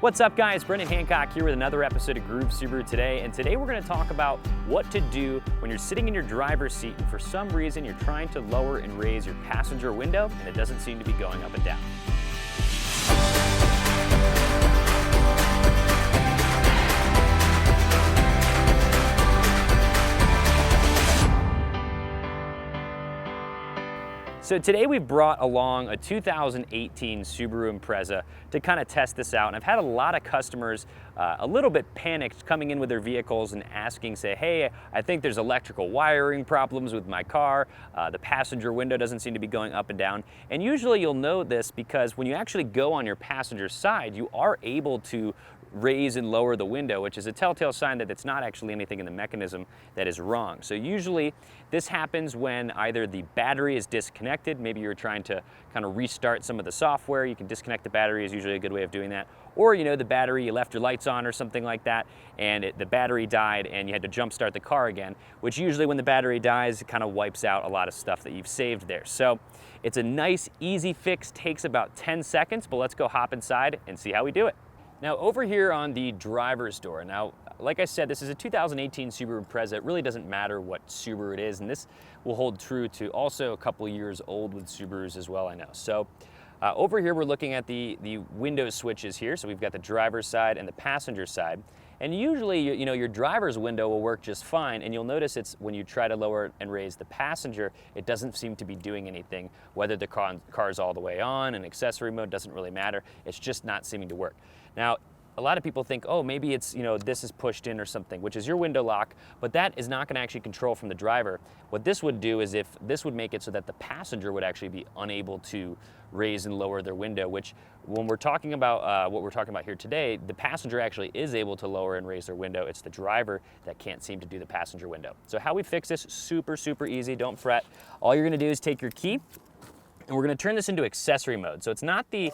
What's up guys, Brendan Hancock here with another episode of Groove Subaru today, and today we're going to talk about what to do when you're sitting in your driver's seat and for some reason you're trying to lower and raise your passenger window and it doesn't seem to be going up and down. So today we brought along a 2018 Subaru Impreza to kind of test this out, and I've had a lot of customers a little bit panicked coming in with their vehicles and asking, say, hey, I think there's electrical wiring problems with my car, the passenger window doesn't seem to be going up and down. And usually you'll know this because when you actually go on your passenger side, you are able to raise and lower the window, which is a telltale sign that it's not actually anything in the mechanism that is wrong. So usually this happens when either the battery is disconnected, maybe you're trying to kind of restart some of the software, you can disconnect the battery is usually a good way of doing that. Or the battery, you left your lights on or something like that, and the battery died and you had to jump start the car again, which usually when the battery dies, it kind of wipes out a lot of stuff that you've saved there. So it's a nice, easy fix, takes about 10 seconds, but let's go hop inside and see how we do it. Now over here on the driver's door, now like I said, this is a 2018 Subaru Impreza. It really doesn't matter what Subaru it is, and this will hold true to also a couple years old with Subarus as well, I know. So over here we're looking at the window switches here. So we've got the driver's side and the passenger side. And usually your driver's window will work just fine, and you'll notice it's when you try to lower and raise the passenger, it doesn't seem to be doing anything. Whether the car's all the way on and accessory mode doesn't really matter. It's just not seeming to work. Now, a lot of people think, oh, maybe it's, this is pushed in or something, which is your window lock, but that is not going to actually control from the driver. What this would do is if this would make it so that the passenger would actually be unable to raise and lower their window, which when we're talking about what we're talking about here today, the passenger actually is able to lower and raise their window. It's the driver that can't seem to do the passenger window. So how we fix this, super, super easy, don't fret. All you're going to do is take your key, and we're going to turn this into accessory mode. So it's not the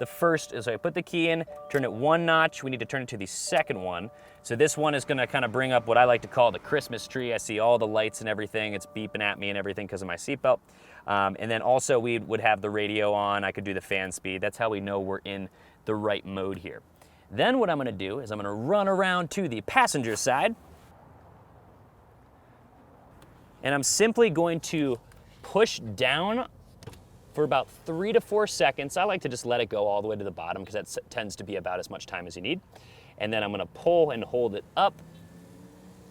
first, so I put the key in, turn it one notch, we need to turn it to the second one. So this one is gonna kind of bring up what I like to call the Christmas tree. I see all the lights and everything, it's beeping at me and everything because of my seatbelt. And then also we would have the radio on, I could do the fan speed. That's how we know we're in the right mode here. Then what I'm gonna do is I'm gonna run around to the passenger side, and I'm simply going to push down for about 3 to 4 seconds. I like to just let it go all the way to the bottom because that tends to be about as much time as you need. And then I'm gonna pull and hold it up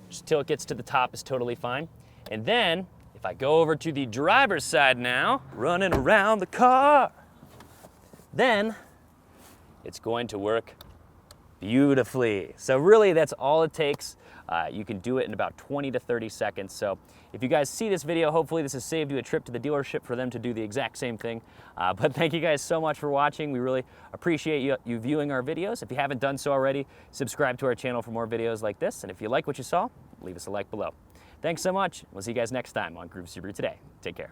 just till it gets to the top is totally fine. And then if I go over to the driver's side now, running around the car, then it's going to work beautifully. So really that's all it takes. You can do it in about 20 to 30 seconds. So if you guys see this video, hopefully this has saved you a trip to the dealership for them to do the exact same thing. But thank you guys so much for watching. We really appreciate you viewing our videos. If you haven't done so already, subscribe to our channel for more videos like this. And if you like what you saw, leave us a like below. Thanks so much. We'll see you guys next time on Groove Subaru Today. Take care.